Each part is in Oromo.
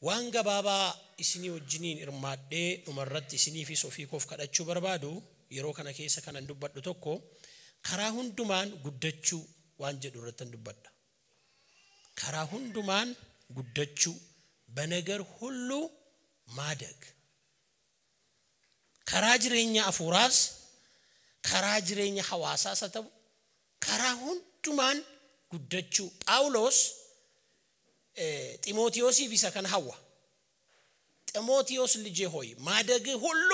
waan gabaabaa isinii wajjiniin irmaadhee dhumarratti isinii fi sofii koof kadhachuu barbaadu yeroo kana keessa kanan dubbadhu tokko karaa hundumaan guddachuu waan jedhu irratti dubbadha. karaa hundumaan guddachuu በነገር ሁሉ ማደግ karaa jireenya afuuraas karaa jireenya hawaasaas ta'u karaa hundumaan guddachuu ጳውሎስ ጢሞቴዎስif isa kan hawa ጢሞቴዎስ ልጄ ሆይ ማደግ ሁሉ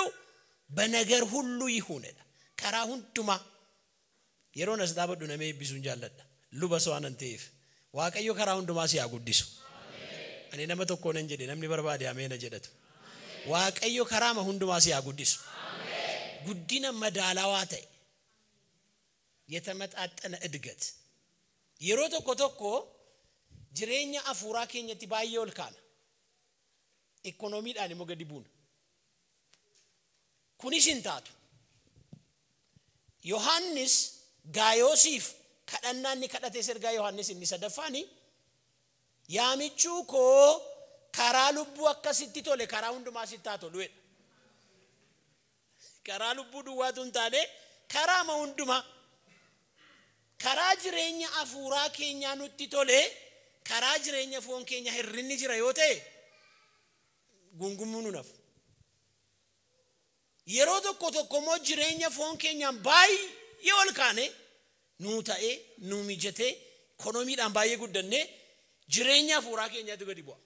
በነገር ሁሉ ይሁንና karaa hundumaa yeroo nas dhaabadhu namee eebbisuun jaalladha luba so'anan ta'eef waaqayyo karaa hundumaa si haa guddisu. ani nama tokko nan jedhe namni barbaade ameena jedhatu waaqayyo karaa hundumaa si haa guddisu. guddina madaalawaa ta'e የተመጣጠነ እድገት yeroo tokko jireenya afuuraa keenyatti baay'ee ol kaana ኢኮኖሚidhaan immoo gadi buuna. kunis hin taatu yohannis gaayoosiif kadhannaan ni kadhate ergaa yohannis inni sadaffaani yaamichuu koo karaa lubbuu akkasitti tole karaa hundumaa sittaa tolu jedha. karaa lubbuu duwwaatu hin taane karaa hundumaa karaa jireenya afuuraa keenyaa nutti tole karaa jireenya foon keenya hirrinni jira yoo ta'e gungumuu nuuf. yeroo tokko immoo jireenya foon keenyaan baay'ee ol kaane nuu ta'ee nuu mijatee ikoonomiidhaan baay'ee guddannee jireenya afuuraa keenyaatu gadi bu'a.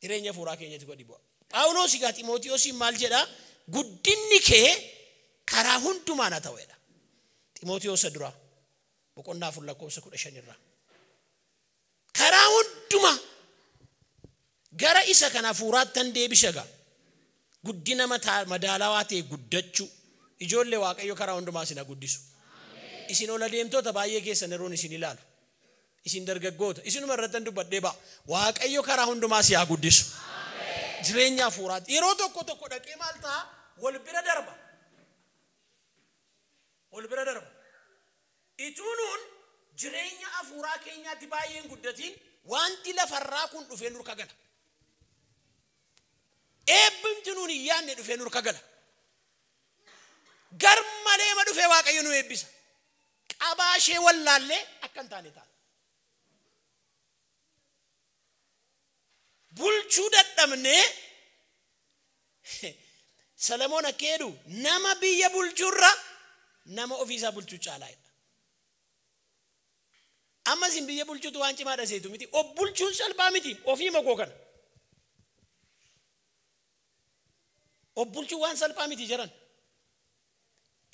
jireenya afuuraa keenyaatu gadi bu'a. ጳውሎስ ጋ ጢሞቴዎስ ማል ጀዳ ጉድኒ ከ karaa hundumaan ta'eedha. ጢሞቴዎስ ድራ በቆና ፍለቆስ ኩደሸንራ karaa hundumaa gara isa kana afuuraattan deebishaga guddina madaalawaa ta'e guddachuu ijoollee waaqayyo karaa hundumaa sina guddisu. isin ola deemtoota baay'ee keessan yeroon isin ilaalu isin dargaggoota isinuma irratti dubbadhee ba waaqayyo karaa hundumaa si haa guddisu. jireenya afuuraatti yeroo tokko dhaqee maal ta'a wal bira darba ituunuun jireenya afuuraa keenyaatti baay'een guddatiin wanti lafarraa kun dhufee nurka gala. eebbimti nuun iyyaanne dhufee nurka gala. garmalee ma dhufee waaqayyo nu eebbisa. qabaashee wallaallee akkan taane ta'a. bulchuu dadhabnee Salomoon akkeedu nama biyya bulchuurra nama ofiisaa bulchuu caalaa'edha. amma sin biyya bulchuutu waan cimaadha seetu miti of bulchuun salphaa miti ofii makoo kana of bulchuu waan salphaa miti jiran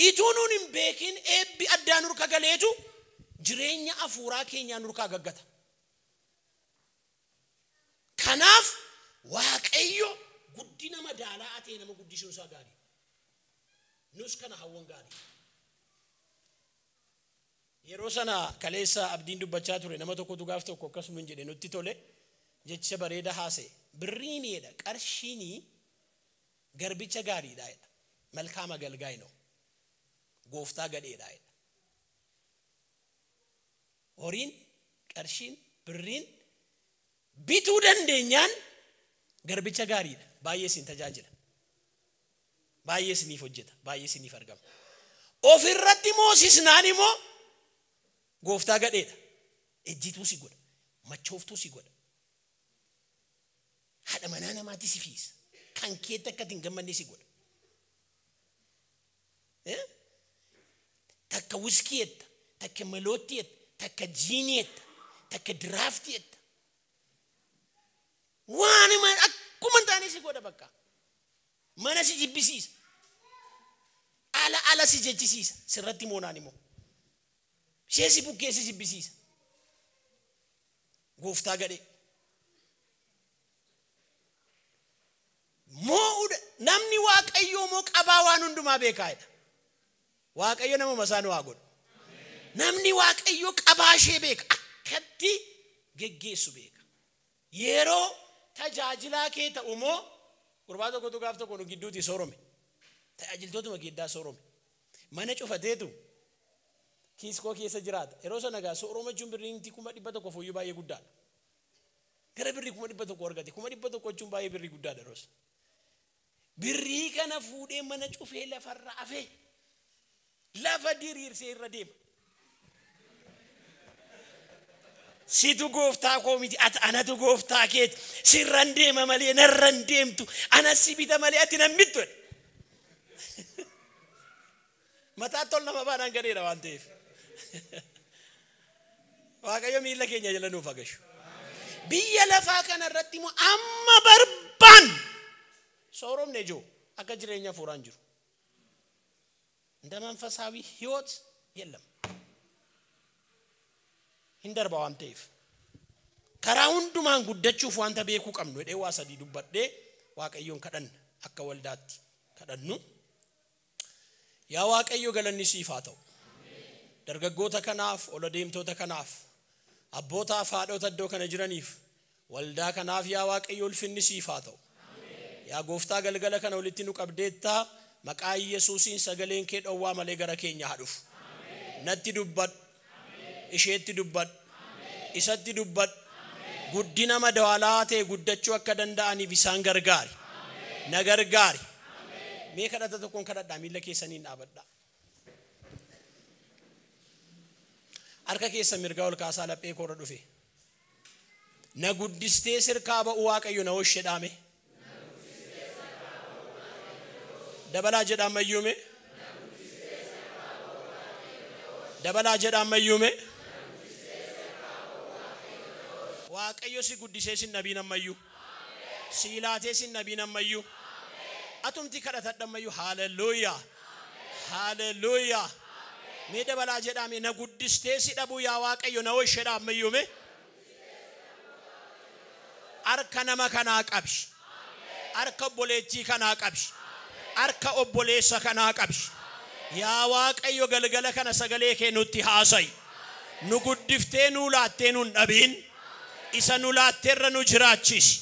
ituunuun hin beekin eebbi addaa nurka galeetu jireenya afuuraa keenyaa nurkaa gaggata. kanaaf waaqayyo guddina madaalaa ta'e nama guddisuun isaa gaarii nus kana hawwan gaarii. yeroo sana kaleessa abdiin dubbachaa ture nama tokkotu gaaf tokko akkasuma jedhe nutti tole jecha bareeda haase birriiniidha qarshiini garbicha gaariidha jedha malkaama galgaay ነው gooftaa gadheedha jedha. horiin qarshiin birriin bituu dandeenyaan garbicha gaariidha baay'ee sin tajaajila baay'ee siniif hojjeta baay'ee siniif argama. ofirratti moosisnaan immoo gooftaa gadheedha ejjituu si godha machooftuu si godha haadha manaa namaatti si fiisa kan keetti akka hin gammanne si godha. takka wiskii etta takka malootti etta takka jiinii etta takka diraaftii etta waan akkuma taane si godha bakka mana si jibbisiisa ala si jechisiisa sirratti moonaan immoo sheesi bukkeessi jibbisiisa gooftaa gadhee moo namni waaqayyo moo qabaa waan hundumaa beekaadha. waaqayyo nama masaanu haa godhu. namni waaqayyo qabaashee beeka akkatti geggeessu beeka. yeroo tajaajilaa kee ta'u moo gurbaa tokkotu gaaf tokko nu gidduuti soorome tajaajiltootuma giddaa soorome mana cufateetu kiiskoo keessa jiraata yeroo sana gaa sooroma jumbirinti kuma 100 fooyyuu baay'ee guddaadha. gara birrii 100 argate 100 jechuun baay'ee birrii guddaadha roos birrii kana fuudhee mana cufee lafarra afee lafa diriirsee irra deema situ gooftaa koo miti anatu gooftaa keeti sirran deema malee narran deemtu ana sibita malee ati nan mittu mataa tol nama baanaan gadeera waan ta'eef waaqayyo miila keenya jala nuuf agashu biyya lafaa kana irratti immoo amma barbaan sooromne joo akka jireenya fuuraan jiru እንደ መንፈሳዊ ህይወት የለም hindarba waan ta'eef karaa hundumaan guddachuuf wanta beekuu qabnu jedhee waa sadii dubbadhee waaqayyoon kadhanna akka waldaatti kadhannu yaa waaqayyo galanni siif haa ta'u dargaggoota kanaaf ola deemtoota kanaaf abbootaaf haadhota iddoo kana jiraniif waldaa kanaaf yaa waaqayyo ulfinni siif haa ta'u yaa gooftaa galgala kana walitti nu qabdeettaa maqaa Yesuusiin sagaleen kee dhowwaa malee gara keenya haa dhufu natti dubbadhu isheetti dubbadhu isatti dubbadhu guddina madaalaa ta'e guddachuu akka danda'aniif isaan gargaari na gargaari mee kadhata tokkoon kadhadhaa miila keessaniin dhaabadhaa harka keessa mirgaa ol kaasaa laphee koorra dhufe na guddistee sirkaa ba'u waaqayyo na hoshedhaame dabalaa jedhaamayyume dabalaa jedhaamayyume waaqayyo si guddisee sin nabiin ammayyu siilaatee sin nabiin ammayyu atumti kadhatadha ammayyu haleluuyaa haleluuyaa mee dabalaa jedhaame na guddistee si dhabu yaa waaqayyo na hoshedha ammayyume arka nama kanaa qabshi arka obboleettii kanaa qabshi arka obboleessa kanaa qabshi yaa waaqayyo galgala kana sagalee kee nutti haasayi nu guddiftee nu laattee nu dhabiin isa nu laatteerra nu jiraachisi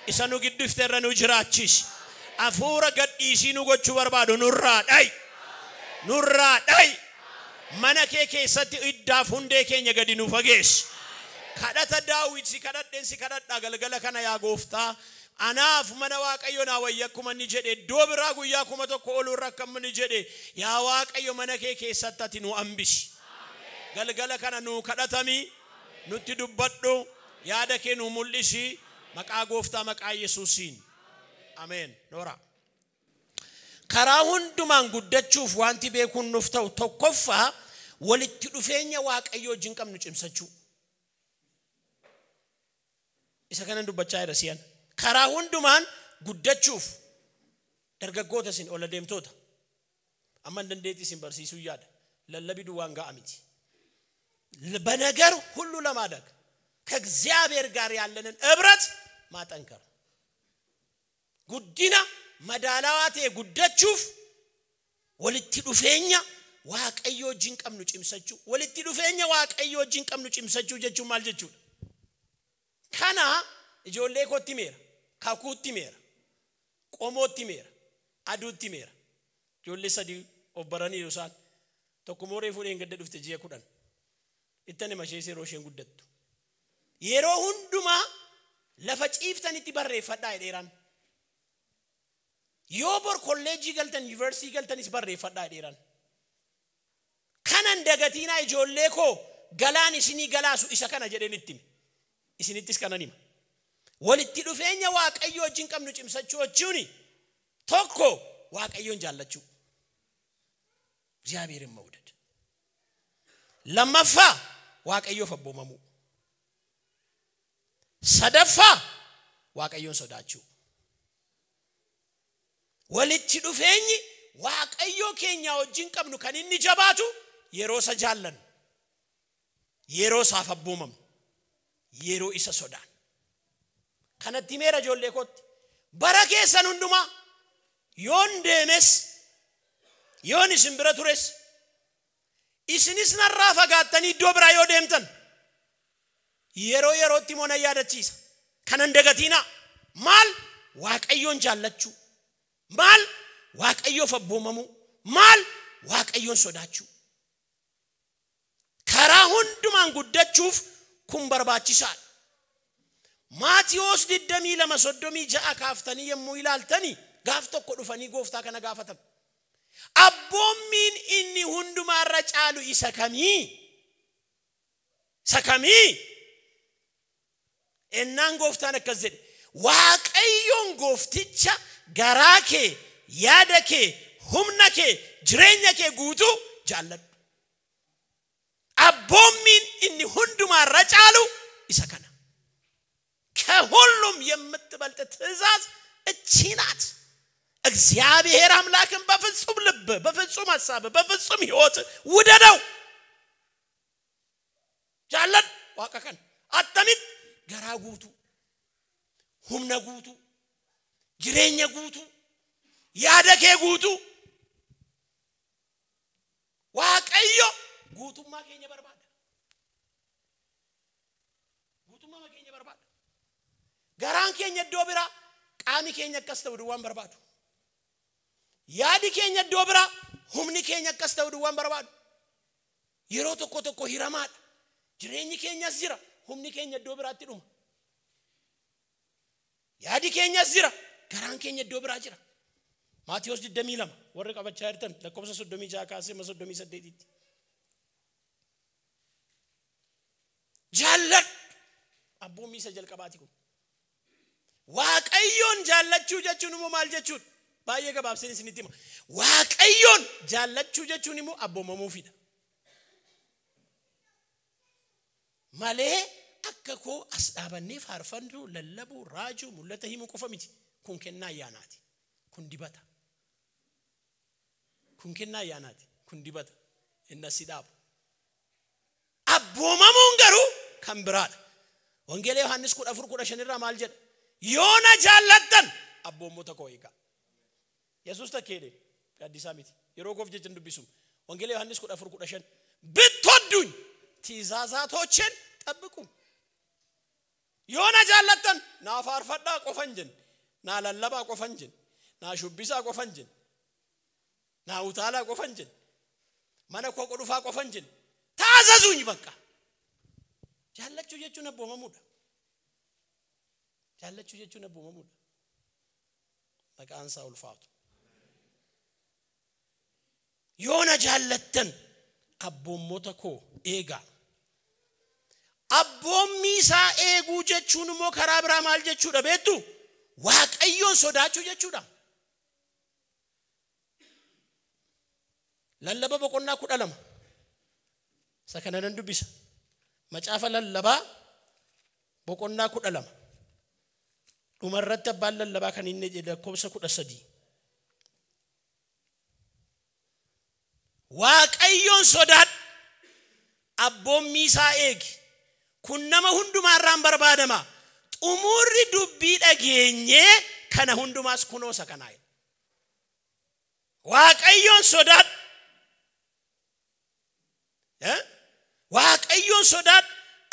isa nu giddifteerra nu jiraachisi afuura gadhiisii nu gochuu barbaadu nurraa dhayi mana kee keessatti iddaaf hundee keenya gadi nu fageessi kadhata Daawit si kadhadheen si kadhadhaa galgala kana yaa gooftaa anaaf mana waaqayyo naa wayya akkuma ni jedhe iddoo biraa guyyaa 1,000 oolurra akkuma ni jedhe yaa waaqayyo mana kee keessatti ati nu hambisi galgala kana nu kadhatami nutti dubbadhu yaada kee nu mul'isi maqaa gooftaa maqaa Yesuusiin ameen noora karaa hundumaan guddachuuf wanti beekuun nuuf ta'u tokkoffaa walitti dhufeenya waaqayyo wajjin qabnu cimsachuu isa kana dubbachaa jira siyan karaa hundumaan guddachuuf dargaggoota sin ola deemtoota amma dandeetii sin barsiisuu yaada lallabi duwwaan ga'a miti በነገር ሁሉ ለማደግ ከእግዚአብሔር ጋር ያለንን ህብረት ማጠንከር ጉዲና መዳላዋቴ ጉደቹፍ ወልቲ ዱፌኛ waaqayyo wajjin qabnu cimsachuu walitti dhufeenya waaqayyo wajjin qabnu cimsachuu jechuun maal jechuudha kana ijoollee kootti meera kakuutti meera qomootti meera aduutti meera ijoollee sadii obbaranii isaan tokko mooree fuudheen gadda dhufte ji'a 10 ittane masheesee rosheen guddattu yeroo hundumaa lafa ciiftanitti barreeffadhaa dheeraan yoo bor kolleejii galtan yuunivarsiitii galtanis barreeffadhaa dheeraan kanan dagatina ijoollee ko galaan isinii galaasu isa kana jedheen itti isinittis kanan hima walitti dhufeenya waaqayyo wajjin qabnu cimsachuu wajjuni tokko waaqayyoon jaallachuu እግዚአብሔርን መውደድ ለማፋ waaqayyo ፈቦመሙ ሰደፋ waaqayዮን ሶዳችሁ ወሊቲ ዱፌኝ waaqayyo ኬኛ ወጅን ቀብኑ ከኒኒ ጀባቱ የሮ ሰጃለን የሮ ሳፈቦመም የሮ ኢሰ ሶዳን ከነቲ ሜራ ጆሌ ኮት በረከሰን ሁንዱማ ዮንደመስ ዮኒስ ብረቱሬስ ኢስኒስ ነራፋ ጋተኒ ዶብራ ዮደምተን የሮ የሮቲ ሞነ ያደቺስ ከነንደገቲና ማል waaqayዮን ጃለችሁ ማል waaqayyo ፈቦመሙ ማል waaqayዮን ሶዳችሁ ከራ ሁንዱማን ጉደቹፍ ኩን በርባቺሳል Maatiyos diddamii lama soddomii ja'a kaaftanii yommuu ilaaltanii gaaf tokko dhufanii gooftaa kana gaafatan. Abboommiin inni hundumaarra caalu isa kamii? Isa kamii? Ennaan gooftaan akkas jedhe, Waaqayyoon goofticha garaa kee, yaada kee, humna kee, jireenya kee guutuu jaalladhu. Abboommiin inni hundumaarra caalu isa kana. ከሁሉም የምትበልጥ ትእዛዝ እቺ ናት። እግዚአብሔር አምላክን በፍጹም ልብ፣ በፍጹም ሐሳብ፣ በፍጹም ሕይወት ውደደው። ጃለድ ዋቀከን አተሚት ገራ ጉቱ፣ ሁምነ ጉቱ፣ ጅሬኛ ጉቱ፣ ያደከ ጉቱ ዋቀዮ ጉቱማ ከኛ በርባዳ ጉቱማ ከኛ በርባዳ garaan keenya iddoo bira, qaami keenya akkas ta'u duwwaan barbaadu. Yaadi keenya iddoo bira, humni keenya akkas ta'u duwwaan barbaadu. Yeroo tokko tokko hiramaadha. Jireenyi keenyas jira, humni keenya iddoo biraatti dhuma. Yaadi keenyas jira, garaan keenya iddoo biraa jira. Maatiyos 22 warri qabachaa jirtan lakkoofsa 36 kaasee 38tti. Jaalladhu abboommii isa jalqabaati kun. Waaqayyoon jaallachuu jechuun immoo maal jechuudha? Baay'ee gabaabseen isinitti hima. Waaqayyoon jaallachuu jechuun immoo abboomamuufidha. Malee akka koo as dhaabannee faarfannuu, lallabuu, raajuu, mul'ata himuu qofa miti. Kun kennaa ayyaanaati. Kun dibata. Kun kennaa ayyaanaati. Kun dibata. Inna si dhaabu. Abboomamuun garuu kan biraadha. Wangeela Yohaannis 14:15 irraa maal jedha? Yoona jaallattan abboommota koo eegaa. Yesuus takkeedhe gaddisaa miti. Yeroo goof jecha dubbisu. Wangeela Yohaannis 14:15 ብትወዱኝ ትእዛዛቶቼን ጠብቁ። Yoona jaallattan naa faarfadhaa qofan jenna. Naa lallabaa qofan jenna. Naa shubbisaa qofan jenna. Naa utaalaa qofan jenna. Mana koo qodhufaa qofan jenna. Taazazuuñ bakka. Jaallachuu jechuun abboomamuudha. Jaallachuu jechuun abboomamuudha. Maqaan isaa ulfaatu. Yoona jaallattan abboommota koo eegaa. Abboommii isaa eeguu jechuun immoo karaa biraa maal jechuudha beektu? Waaqayyoon sodaachuu jechuudha. Lallaba boqonnaa 12 isa kana nan dubbisa. Macaafa lallabaa boqonnaa 12 dhumarratti abbaan lallabaa kan inni jedhe lakkoofsa 13 Waaqayyoon sodaadhu abboommii isaa eegi. Kun nama hundumaarraan barbaadama. Xumurri dubbii dhageenyee kana hundumaas kunoo isa kanaa. Waaqayyoon sodaadhu. Waaqayyoon sodaadhu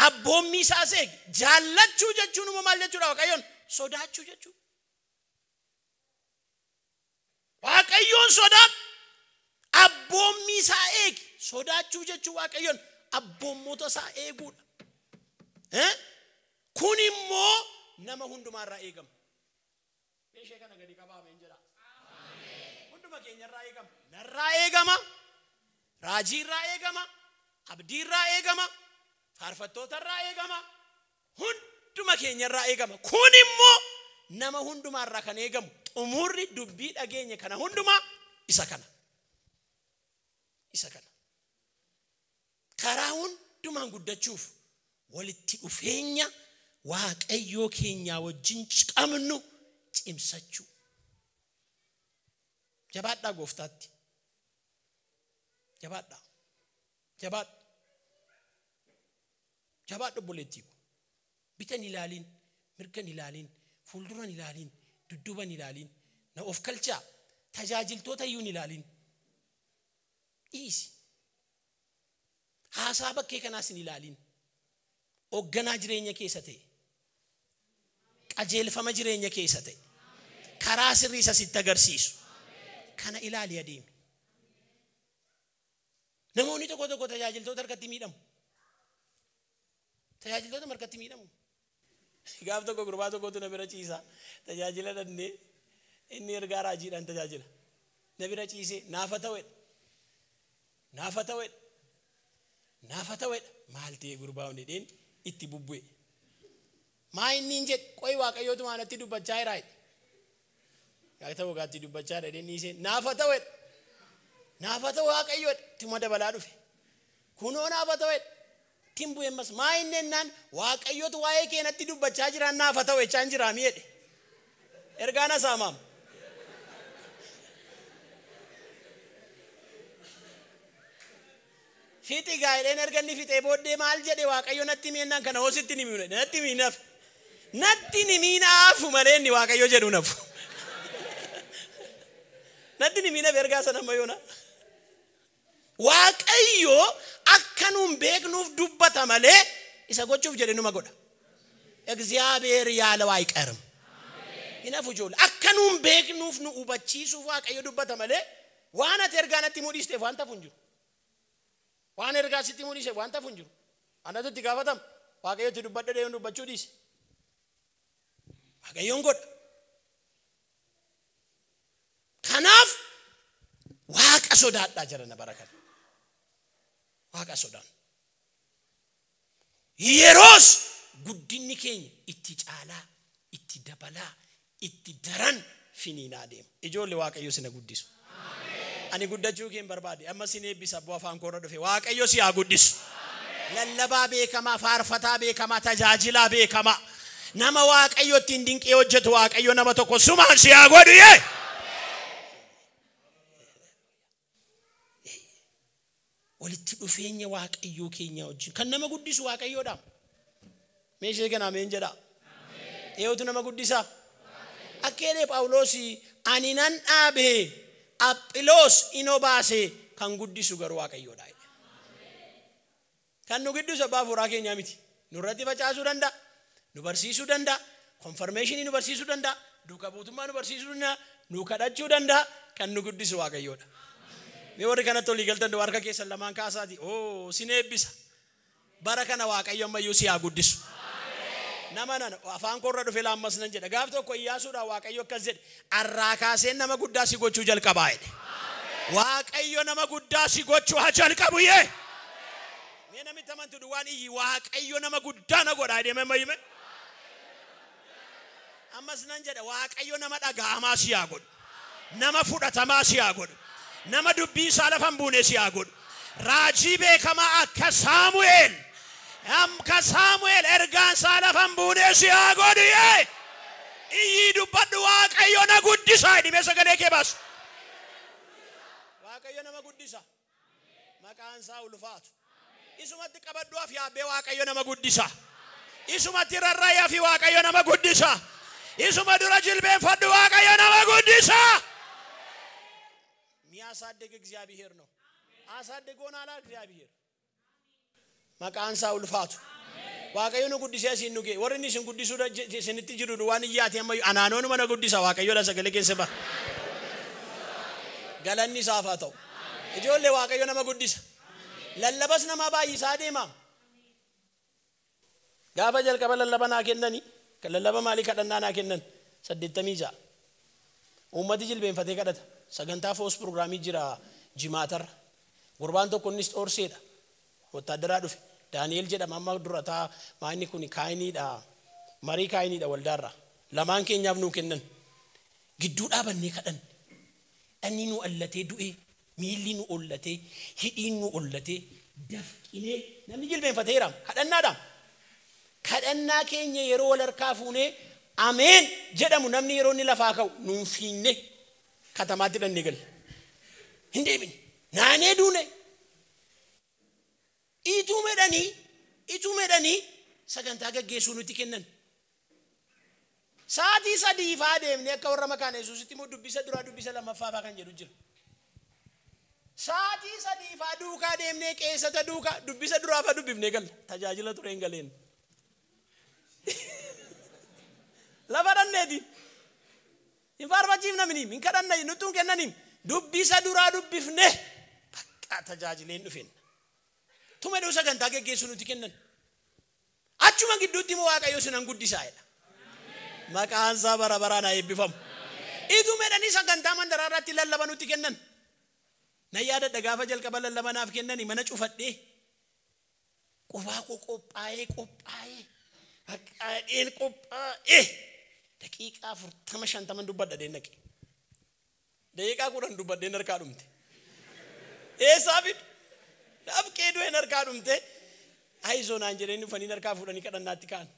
abboommii isaa eegi. Jaallachuu jechuun immoo maal jechuudha? Waaqayyoon sodaachuu jechuudha. Waaqayyoon sodaadhu abboommii isaa eegi. Sodaachuu jechuun Waaqayyoon abboommota isaa eeguudha. Kun immoo nama hundumaarraa eegama. Meeshee kana gadi qabaame hin jira. Hunduma keenyarraa eegama. Narraa eegama. Raajiirraa eegama. Abdiirraa eegama. Faarfattootarraa eegama. Hunduma keenyarraa eegama. Kun immoo nama hundumaarraa kan eegamu. Xumurri dubbii dhageenye kana hundumaa isa kana. Isa kana. Karaa hundumaan guddachuuf walitti dhufeenya Waaqayyoo keenyaa wajjin qabnu cimsachuu. Jabaadhaa gooftaatti. Jabaadhaa. Jabaadhu. Jabaadhu obboleettii ko. Bitan ilaaliin, mirgan ilaaliin, fuulduran ilaaliin, dudduuban ilaaliin, na of kalchaa tajaajiltoota iyyuu ilaaliin. Dhiisi. Haasaa bakkee kanaas hin ilaaliin. Hoogganaa jireenya keessa ta'e. Qajeelfama jireenya keessa ta'e. Karaa sirrii isa sitti agarsiisu. Kana ilaali adeemi. Namoonni tokko tajaajiltoota harkatti miidhamu. Tajaajiltoota harkatti miidhamu. gaaf tokko gurbaa tokkotu na bira ciisa tajaajila dannee inni ergaa raajiidhaan tajaajila na bira ciise naafa ta'e maal ta'e gurbaa hundi dheen itti bubbu'e maa inni hin jedhe qoy waaqayyootu maanatti dubbachaa jira yaa ta'u gaatti dubbachaa dha dheen dhiise naafa ta'e waaqayyoodha tuma dabalaa dhufe kunoo naafa ta'e timbu'e mas maa inni ennaan waaqayyootu waa'ee keenatti dubbachaa jiraan naafa ta'e jechaan jiraa miidhe ergaan asaamaam fixi gaa'eleen erganni fixee booddee maal jedhe waaqayyo natti miinnaan kana hoositti ni miine natti ni miinaafu malee inni waaqayyo jedhu nafu natti ni miinaaf ergaa sana mayoona waaqayyo akka nuun beeknuuf dubbata malee isa gochuuf jedhe numa godha እግዚአብሔር ያለው አይቀርም inafu ijoollee akka nuun beeknuuf nu hubachiisuuf waaqayyo dubbata malee waan ati ergaanatti mudhiisteef waan tafu hin jiru waan ergaasitti mudhiise waan tafu hin jiru anatutti gaafatam waaqayyotti dubbadhe deemuun dubbachuu dhiise waaqayyoon godha kanaaf waaqa sodaadhaa jirana barakan waaqa sodaan yeroos guddinni keenya itti caalaa itti dabalaa itti daran finiinaa deema ijoollee waaqayyo sina guddisu ani guddachuu keen barbaade amma sin eebbisa abbo afaan koorra dhufe waaqayyo si haa guddisu lallabaa beekamaa faarfataa beekamaa tajaajilaa beekamaa nama waaqayyo ittiin dinqee hojjetu waaqayyo nama tokko sumaan si haa godhu yee walitti dhufeenya waaqayyo keenya wajjin kan nama guddisu waaqayyoodha meeshee kana ameen jedha eeyotu nama guddisaa akkeedee Phaawulosi ani nan dhaabe Aphiloos ino baase kan guddisu garuu waaqayyoodha kan nu guddisu abbaa fuuraa keenya miti nurratti facaasuu danda'a nu barsiisuu danda'a konfirmeeshinii nu barsiisuu danda'a duuka buutummaa nu barsiisuu danda'a nu kadhachuu danda'a kan nu guddisu waaqayyoodha mee warri kanatti olii galtan harka keessan lamaan kaasaati sin eebbisa bara kana waaqayyo ammayyuu si haa guddisu nama nan afaan koorra dhufe laammas nan jedha gaaf tokko Iyyaasuudha waaqayyo akkas jedhe arraa kaaseen nama guddaa si gochuu jalqabaa jedhe waaqayyo nama guddaa si gochuu haa jalqabu yee mee namitti amantu duwwaan iyyi waaqayyo nama guddaa na godhaa deeme mayyime ammas nan jedha waaqayyo nama dhaga'amaa si haa godhu nama fudhatamaa si haa godhu nama dubbii isaa lafa hin buune si haa godhu raajii beekamaa akka Saamu'eel ka Saamu'eel ergaan isaa lafa hin buune si haa godhu yee iyyi dubbadhu waaqayyo na guddisa dhibee sagalee kee baasu waaqayyo nama guddisa maqaan isaa ulfaatu isumatti qabadduuf yaabbee waaqayyo nama guddisa isumatti rarraayaa fi waaqayyo nama guddisa isuma dura jilbeenfadhu waaqayyo nama guddisa የሚያሳድግ እግዚአብሔር ነው አሳድጎናል እግዚአብሔር maqaan isaa ulfaatu waaqayyo nu guddisee siin nuge warri ni sin guddisuu sinitti jiru waan iyyaati amma anaanoon mana guddisa waaqayyo la sagalee keessa ba galanni isaaf haa ta'u ijoollee waaqayyo nama guddisa lallabas nama baay'isaa deema gaafa jalqaba lallaba naa kennani lallaba maalii kadhannaa naa kennan 86 ummati jilbeenfatee kadhata sagantaa foos pirogiraamii jira jimaatarra gurbaan tokko innis xoorseedha wotaadaraa dhufe Daani'eel jedhama amma durataa maanni kun kaayiniidha marii kaayiniidha waldaarra lamaan keenyaaf nuu kennan gidduu dhaabannee kadhan dhanni nu allatee du'e miilli nu ollatee hidhiin nu ollatee dafqinee namni jilbeenfateera kadhannaa keenya yeroo wal harkaa fuunee ameen jedhamu namni yeroo inni lafaa ka'u nuun fiinne katamaatti dhannee galle hin deebine naanee duune itu medani sagantaa gaggeessuu nuti kennan saatii sadii faa deemne akka warra makaana Yesuusitti immoo dubbisa duraa dubbisa lammaffaa faa kan jedhu jira saatii sadii faa duukaa deemne qeessata duukaa dubbisa duraa faa dubbifne galla tajaajila ture hin galeen lafa dhanneeti hin faarfachiif namni hin kadhanna nutuun kennanim dubbisa duraa dubbifne bakka tajaajileen dhufen tume dho sagantaa gaggeessuu nuti kennan achuma gidduutti immoo waaqayyo sinan guddisaa'edha. Maqaan isaa bara baraan haa eebbifamu. Ituu medhanii sagantaa mandaraa irratti lallabanutti kennan. Na yaadadha gaafa jalqaba lallabanaaf kennani mana cufadhee qofaa koo qophaa'ee haqaadheen qophaa'ee daqiiqaa 40-50 dubbadha deennaqe. Daqiiqaa 10 dubbadheen harkaa dhumte. Eessaa fidu dhabqee du'een harkaa dhumte. Ayizoo naan jedhanii dhufanii harkaa fuudhanii kadhannaatti ka'an.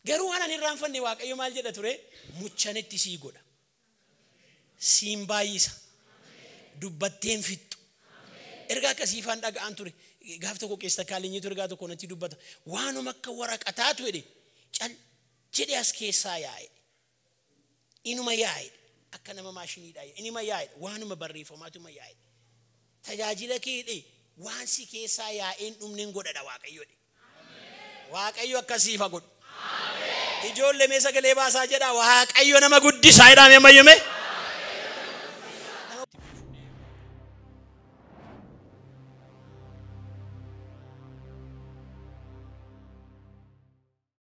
Garuu waan ani irraanfanne waaqayyo maal jedha ture? Muchanetti sii godha. Siin baay'isa. Dubbatteen fixxu. Ergaa akkasiifaan dhaga'an ture. Gaaf tokko keessa kaalinyiitu ergaa tokko natti dubbata. Waanuma akka waraqataatu jedhe cal jedhe as keessaa yaa'e. Inuma yaa'e. Akka nama maashiniidhaa yaa'e. Inuma yaa'e. Waanuma barreeffamaatuma yaa'e. Tajaajila keedhe waan si keessaa yaa'een dhumneen godhadha waaqayyoodhe. Waaqayyo akkasiifa godhu. Ijoollee mee sagalee baasaa jedha waaqayyo nama guddisaa jedhame ammayyume.